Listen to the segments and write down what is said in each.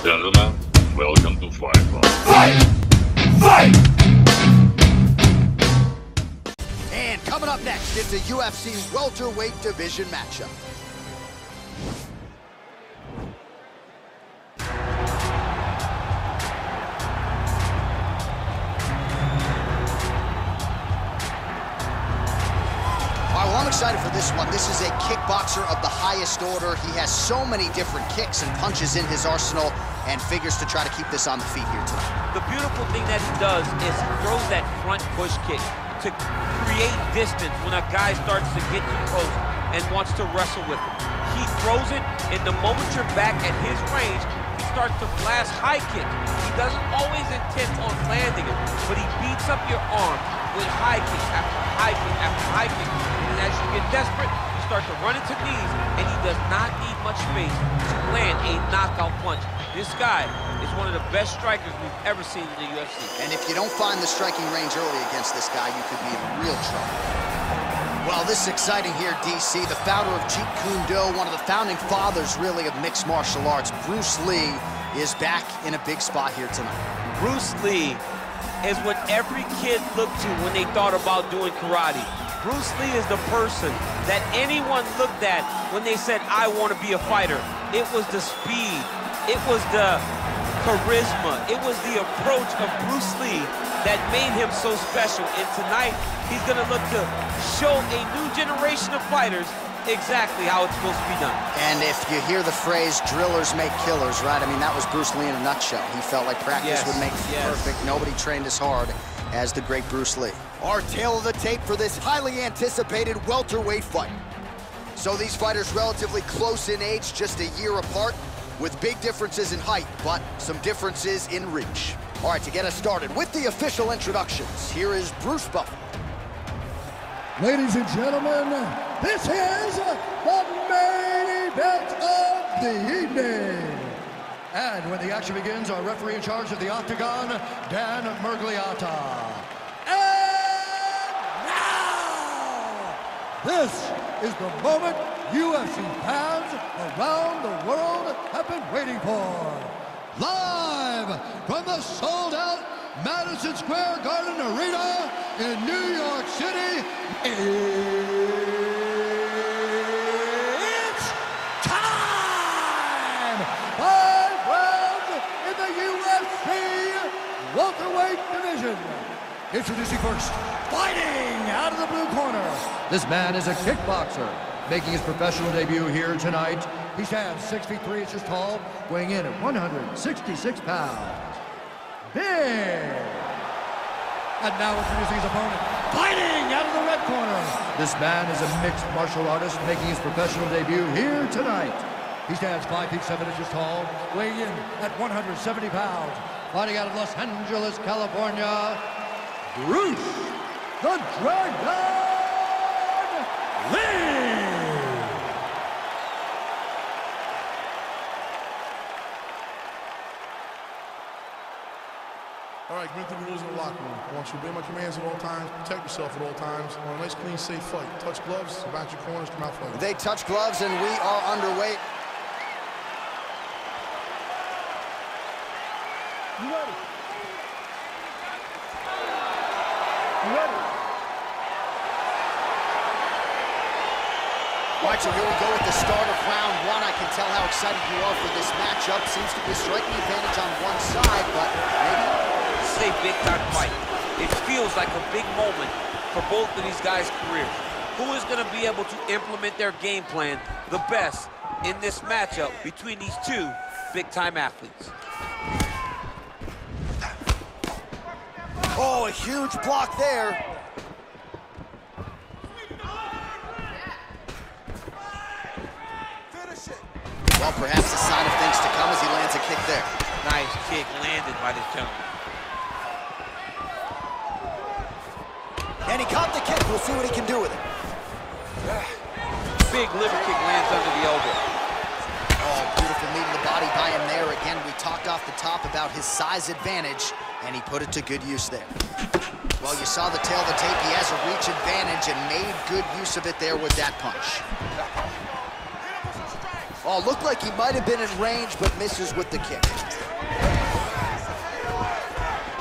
Gentlemen, welcome to Fight Club. Fight! Fight! And coming up next, it's a UFC welterweight division matchup. Well, I'm excited for this one. This is a kickboxer of the highest order. He has so many different kicks and punches in his arsenal and figures to try to keep this on the feet here tonight. The beautiful thing that he does is he throws that front push kick to create distance when a guy starts to get too close and wants to wrestle with him. He throws it, and the moment you're back at his range, he starts to blast high kick. He doesn't always intend on landing it, but he beats up your arm with high kick after high kick after high kick. And as you get desperate, you start to run into knees, and he does not need much space to land a knockout punch. This guy is one of the best strikers we've ever seen in the UFC. And if you don't find the striking range early against this guy, you could be in real trouble. Well, this is exciting here, DC. The founder of Jeet Kune Do, one of the founding fathers, really, of mixed martial arts, Bruce Lee, is back in a big spot here tonight. Bruce Lee is what every kid looked to when they thought about doing karate. Bruce Lee is the person that anyone looked at when they said, I want to be a fighter. It was the speed, it was the charisma, it was the approach of Bruce Lee that made him so special. And tonight, he's gonna look to show a new generation of fighters exactly how it's supposed to be done. And if you hear the phrase, drillers make killers, right? I mean, that was Bruce Lee in a nutshell. He felt like practice would make perfect. Nobody trained as hard as the great Bruce Lee. Our tale of the tape for this highly anticipated welterweight fight. So these fighters relatively close in age, just a year apart, with big differences in height, but some differences in reach. All right, to get us started with the official introductions, here is Bruce Buffer. Ladies and gentlemen, this is the main event of the evening. And when the action begins, our referee in charge of the Octagon, Dan Murgliata. And now, this is the moment UFC fans around the world have been waiting for. Live from the sold-out Madison Square Garden Arena in New York City, it's time! 5 rounds in the UFC welterweight division. Introducing first, fighting out of the blue corner. This man is a kickboxer, making his professional debut here tonight. He stands 6 feet 3 inches tall, weighing in at 166 pounds. Big! And now introducing his opponent, fighting out of the red corner. This man is a mixed martial artist, making his professional debut here tonight. He stands 5 feet 7 inches tall, weighing in at 170 pounds. Fighting out of Los Angeles, California, Bruce the Dragon Lee! All right, commit to the rules in the locker room. I want you to obey my commands at all times, protect yourself at all times. I want a nice, clean, safe fight. Touch gloves, about your corners, come out fighting. They touch gloves, and we are underway. You ready? You ready? All right, so here we go with the start of round one. I can tell how excited you are for this matchup. Seems to be a striking advantage on one side, but maybe... This is a big-time fight. It feels like a big moment for both of these guys' careers. Who is going to be able to implement their game plan the best in this matchup between these two big-time athletes? Oh, a huge block there. Well, perhaps a sign of things to come as he lands a kick there. Nice kick landed by this gentleman. And he caught the kick. We'll see what he can do with it. Big liver kick lands under the elbow. Oh, beautiful knee to the body by him there. Again, we talked off the top about his size advantage, and he put it to good use there. Well, you saw the tail of the tape. He has a reach advantage and made good use of it there with that punch. Oh, looked like he might have been in range, but misses with the kick.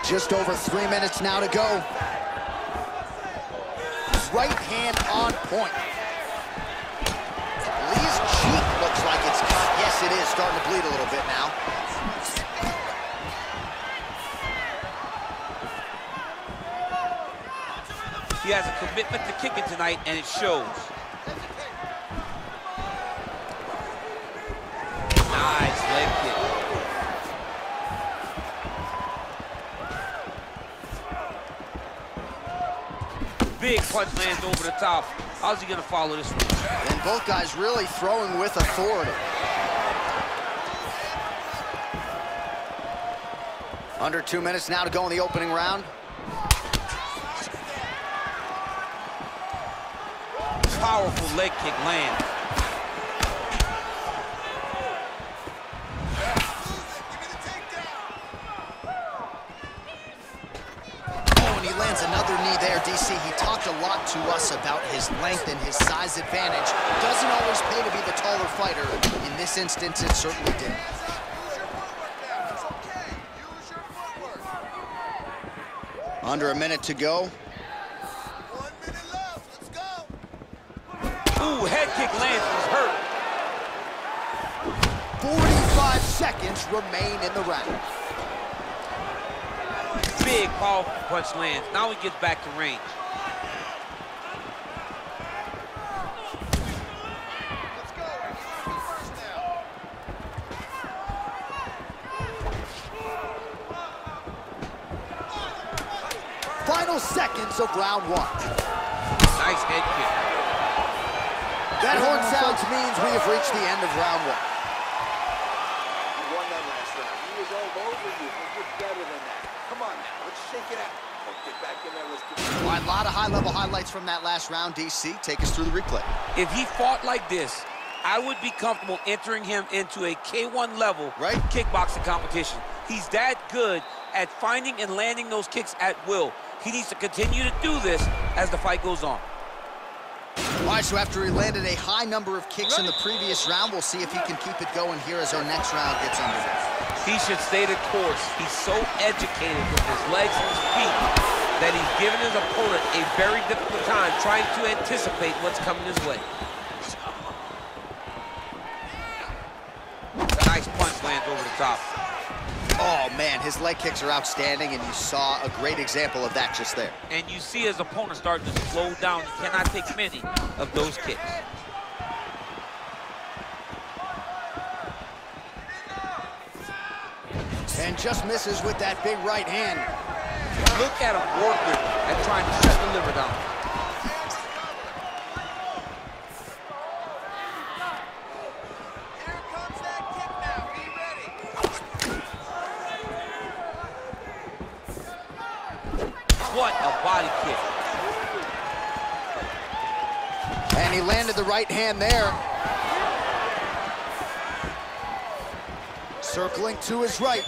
Just over 3 minutes now to go. Right hand on point. Lee's cheek looks like it's cut. Yes, it is. Starting to bleed a little bit now. He has a commitment to kicking tonight, and it shows. Nice leg kick. Big punch lands over the top. How's he gonna follow this one? And both guys really throwing with authority. Under 2 minutes now to go in the opening round. Powerful leg kick land. He lands another knee there, DC. He talked a lot to us about his length and his size advantage. Doesn't always pay to be the taller fighter. In this instance, it certainly did. Under a minute to go. 1 minute left. Let's go. Ooh, head kick lands, he's hurt. 45 seconds remain in the round. Big, powerful punch lands. Now he gets back to range. Let's go. First now. Final seconds of round one. Nice head kick. That horn sounds means we have reached the end of round one. You won that last round. He was all over you, but you're better than that. Come on now, let's shake it out. Get back in there, let's do it. All right, a lot of high-level highlights from that last round, DC. Take us through the replay. If he fought like this, I would be comfortable entering him into a K1 level kickboxing competition. He's that good at finding and landing those kicks at will. He needs to continue to do this as the fight goes on. All right, so after he landed a high number of kicks in the previous round, we'll see if he can keep it going here as our next round gets underway. He should stay the course. He's so educated with his legs and his feet that he's given his opponent a very difficult time trying to anticipate what's coming his way. Nice punch lands over the top. Oh, man, his leg kicks are outstanding, and you saw a great example of that just there. And you see his opponent starting to slow down. He cannot take many of those kicks. And just misses with that big right hand. Look at him working and trying to shut the liver down. Here comes that kick now. Be ready. What a body kick. And he landed the right hand there. Circling to his right.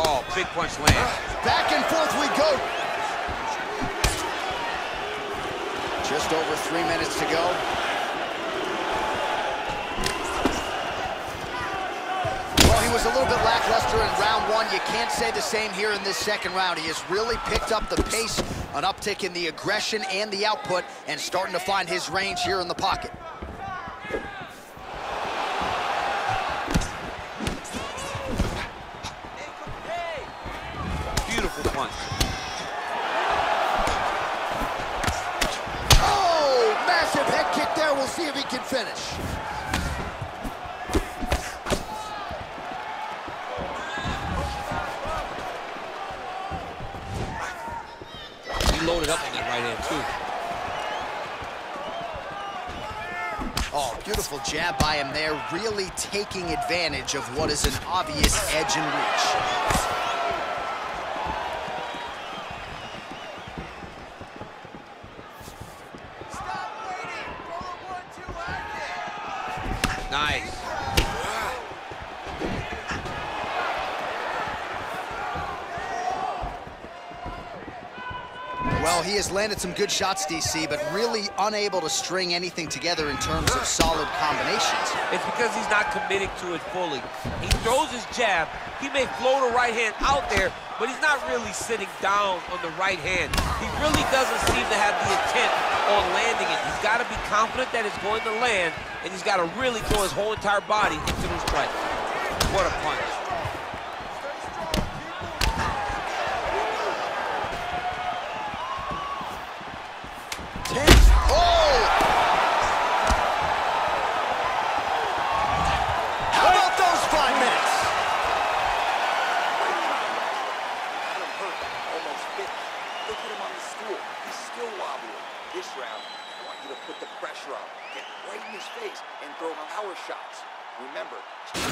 Oh, big punch land. Back and forth we go. Just over 3 minutes to go. Well, he was a little bit lackluster in round one. You can't say the same here in this second round. He has really picked up the pace, an uptick in the aggression and the output, and starting to find his range here in the pocket. Beautiful punch. Oh, massive head kick there. We'll see if he can finish. He loaded up on that right hand, too. Oh, beautiful jab by him there, really taking advantage of what is an obvious edge and reach. Nice. Well Well, he has landed some good shots, DC, but really unable to string anything together in terms of solid combinations. It's because he's not committing to it fully. He throws his jab. He may float a right hand out there, but he's not really sitting down on the right hand. He really doesn't seem to have the intent on landing it. He's got to be confident that it's going to land, and he's got to really throw his whole entire body into the strike. What a punch.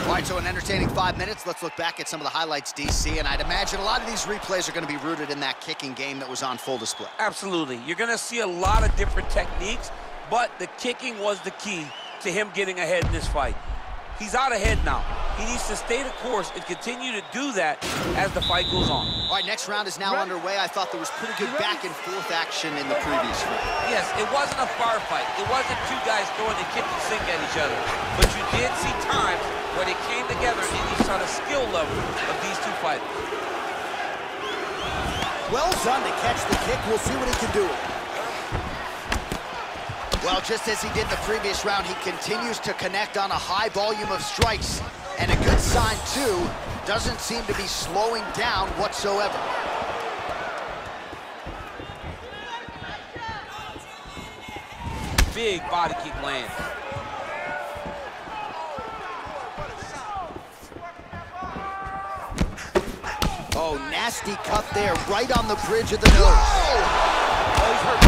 All right, so an entertaining 5 minutes. Let's look back at some of the highlights, DC, and I'd imagine a lot of these replays are going to be rooted in that kicking game that was on full display. Absolutely. You're going to see a lot of different techniques, but the kicking was the key to him getting ahead in this fight. He's out ahead now. He needs to stay the course and continue to do that as the fight goes on. All right, next round is now underway. I thought there was pretty good back and forth action in the previous fight. Yes, it wasn't a firefight. It wasn't two guys throwing the kitchen sink at each other. But you did see times where they came together and you saw the skill level of these two fighters. Well done to catch the kick. We'll see what he can do with it. Well, just as he did the previous round, he continues to connect on a high volume of strikes. And a good sign, too, doesn't seem to be slowing down whatsoever. Big body kick lands. Oh, nasty cut there, right on the bridge of the nose. Oh, he's hurt.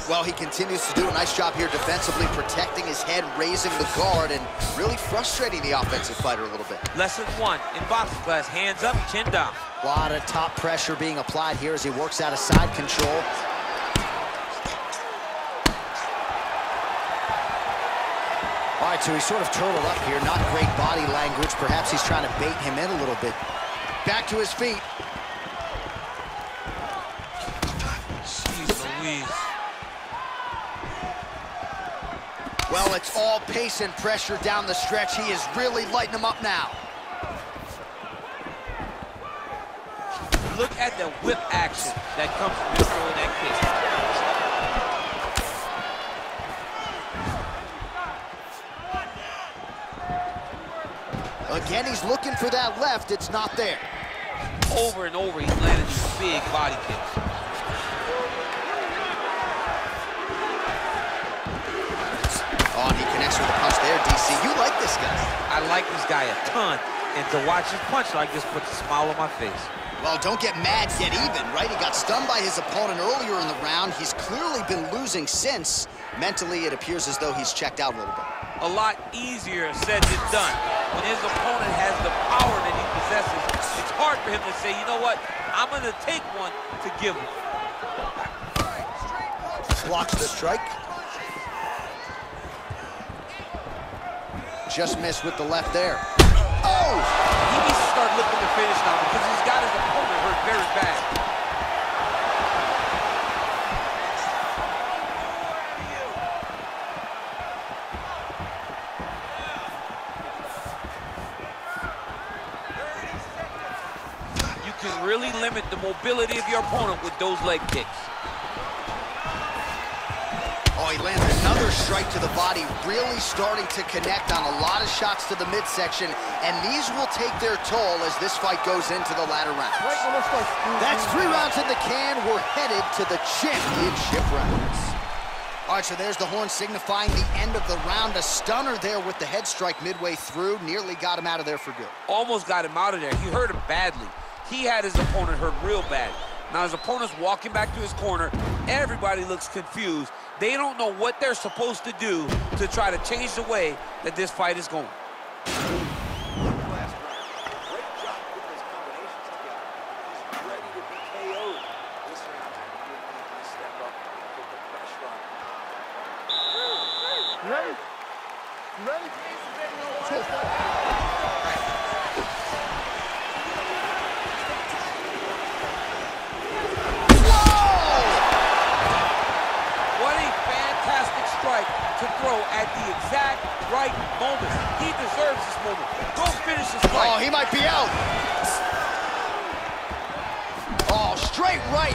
Well, he continues to do a nice job here defensively, protecting his head, raising the guard, and really frustrating the offensive fighter a little bit. Lesson 1 in boxing class, hands up, chin down. A lot of top pressure being applied here as he works out of side control. All right, so he's sort of turtled up here, not great body language. Perhaps he's trying to bait him in a little bit. Back to his feet. Jeez Louise. Well, it's all pace and pressure down the stretch. He is really lighting him up now. Look at the whip action that comes from him throwing that kick. Again, he's looking for that left. It's not there. Over and over, he's landing these big body kicks. Oh, and he connects with a punch there, DC. You like this guy. I like this guy a ton, and to watch his punch like this puts a smile on my face. Well, don't get mad, get even, right? He got stunned by his opponent earlier in the round. He's clearly been losing since. Mentally, it appears as though he's checked out a little bit. A lot easier said than done. When his opponent has the power that he possesses, it's hard for him to say, you know what, I'm going to take one to give him. Blocks the strike. Just missed with the left there. Oh! He needs to start looking to finish now because he's got his opponent hurt very bad. You can really limit the mobility of your opponent with those leg kicks. Oh, he lands another strike to the body, really starting to connect on a lot of shots to the midsection, and these will take their toll as this fight goes into the latter rounds. That's 3 rounds in the can. We're headed to the championship rounds. All right, so there's the horn signifying the end of the round. A stunner there with the head strike midway through. Nearly got him out of there for good. Almost got him out of there. He hurt him badly. He had his opponent hurt real bad. Now his opponent's walking back to his corner. Everybody looks confused. They don't know what they're supposed to do to try to change the way that this fight is going. Ready? Ready? throw at the exact right moment. He deserves this moment. Go finish this fight. Oh, he might be out. Oh, straight right.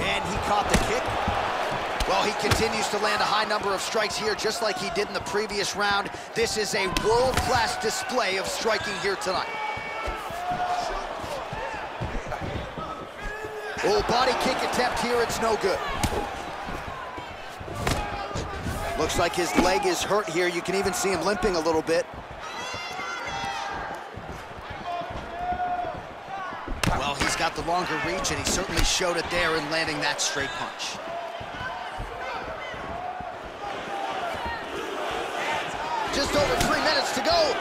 And he caught the kick. Well, he continues to land a high number of strikes here, just like he did in the previous round. This is a world-class display of striking here tonight. Oh, body kick attempt here, it's no good. Looks like his leg is hurt here. You can even see him limping a little bit. Well, he's got the longer reach, and he certainly showed it there in landing that straight punch. Just over 3 minutes to go.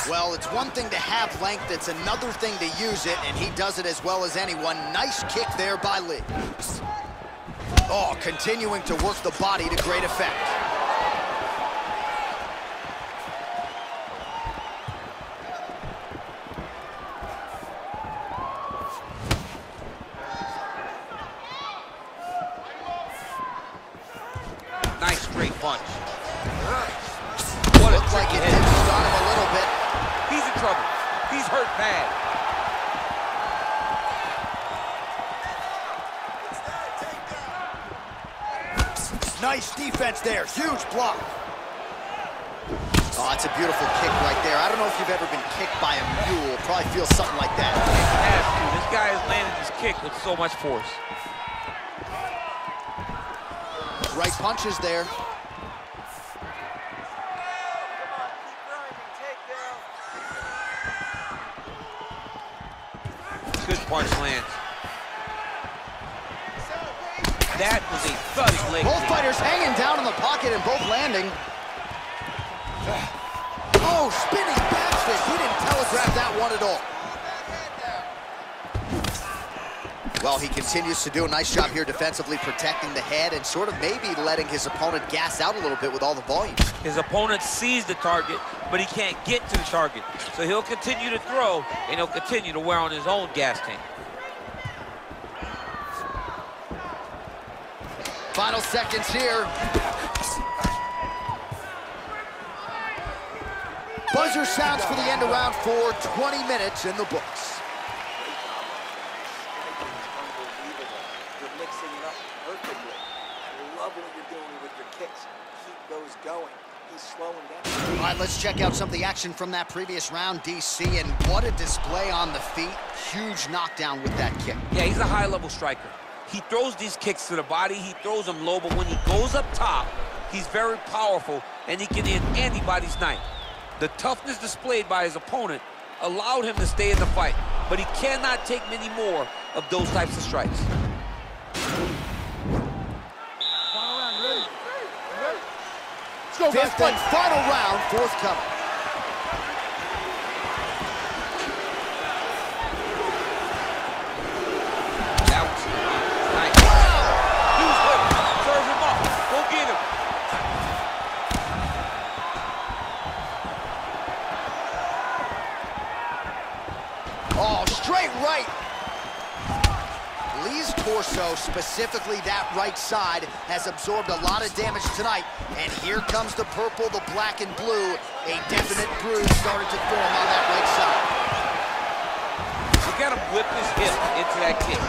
Well, it's one thing to have length, it's another thing to use it, and he does it as well as anyone. Nice kick there by Lee. Oh, continuing to work the body to great effect. Nice straight punch. What looked like it did stun him a little bit. He's in trouble. He's hurt bad. Nice defense there. Huge block. Oh, that's a beautiful kick right there. I don't know if you've ever been kicked by a mule. Probably feels something like that. It has to. This guy has landed his kick with so much force. Right punches there. Good punch lands. That was a thudding leg Both kick. fighters hanging down in the pocket and both landing. Oh, spinning back fist. He didn't telegraph that one at all. Well, he continues to do a nice job here defensively, protecting the head and sort of maybe letting his opponent gas out a little bit with all the volume. His opponent sees the target, but he can't get to the target. So he'll continue to throw, and he'll continue to wear on his own gas tank. Final seconds here. Buzzer sounds for the end of round 4, 20 minutes in the books. You're mixing it up perfectly. I love what you're doing with your kicks. Keep those going. He's slowing down. All right, let's check out some of the action from that previous round, DC, and what a display on the feet. Huge knockdown with that kick. Yeah, he's a high-level striker. He throws these kicks to the body, he throws them low, but when he goes up top, he's very powerful, and he can end anybody's night. The toughness displayed by his opponent allowed him to stay in the fight, but he cannot take many more of those types of strikes. Fifth and final round, forthcoming. That was nice. He was good. Serve him up. Go get him. Oh, straight right. Lee's torso, specifically that right side, has absorbed a lot of damage tonight. And here comes the purple, the black, and blue. A definite bruise started to form on that right side. Look at him whip his hip into that kick.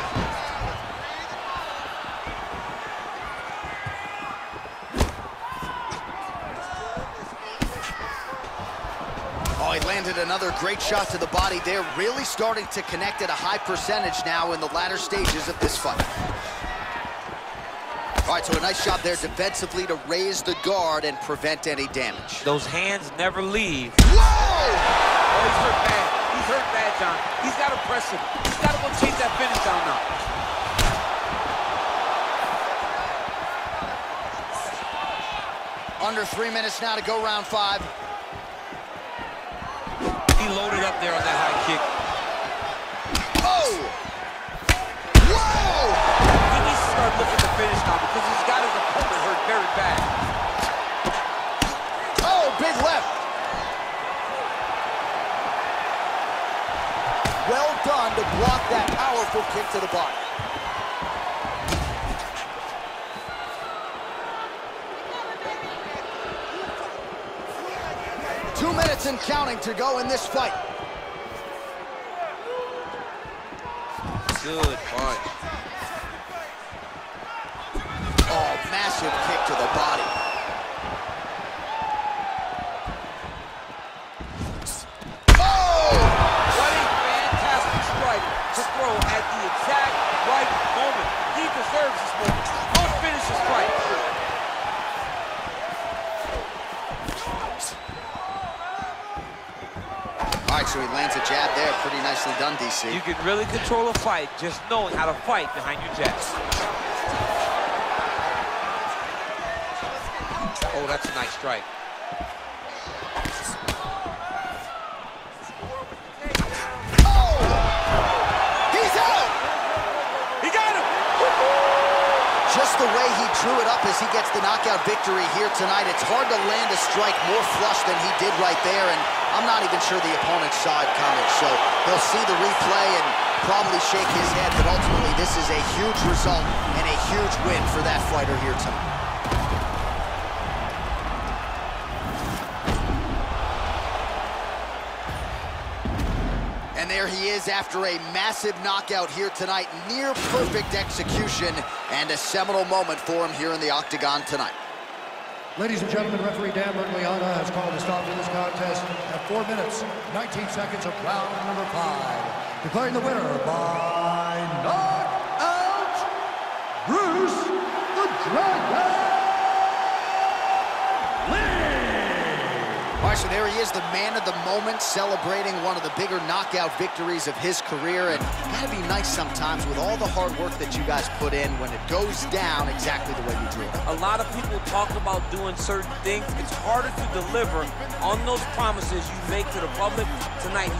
Oh, he landed another great shot to the body there, really starting to connect at a high percentage now in the latter stages of this fight. All right, so a nice job there defensively to raise the guard and prevent any damage. Those hands never leave. Whoa! Oh, he's hurt bad. He's hurt bad, John. He's got to press him. He's got to go chase that finish down now. Under 3 minutes now to go round 5. He loaded up there on that high kick. Oh! Whoa! He needs to start looking to finish now because he's got his opponent hurt very bad. powerful kick to the body. Two minutes and counting to go in this fight. Good punch. Oh, massive kick to the body. Oh! What a fantastic strike to throw at the exact right moment. He deserves this moment. Don't finish this fight. All right, so he lands a jab there. Pretty nicely done, DC. You can really control a fight just knowing how to fight behind your jabs. Oh, that's a nice strike. Oh! He's out! He got him! Just the way he drew it up as he gets the knockout victory here tonight. It's hard to land a strike more flush than he did right there, and I'm not even sure the opponent saw it coming. So he'll see the replay and probably shake his head, but ultimately this is a huge result and a huge win for that fighter here tonight. And there he is after a massive knockout here tonight. Near perfect execution and a seminal moment for him here in the octagon tonight. Ladies and gentlemen, referee Dan Bergliana has called a stop to this contest at 4 minutes, 19 seconds of round number 5. Declaring the winner by knockout, Bruce the Dragon Lee! All right, so there he is, the man of the moment, celebrating one of the bigger knockout victories of his career. And gotta be nice sometimes with all the hard work that you guys put in when it goes down exactly the way you drew it. A lot of people talk about doing certain things. It's harder to deliver on those promises you make to the public. Tonight,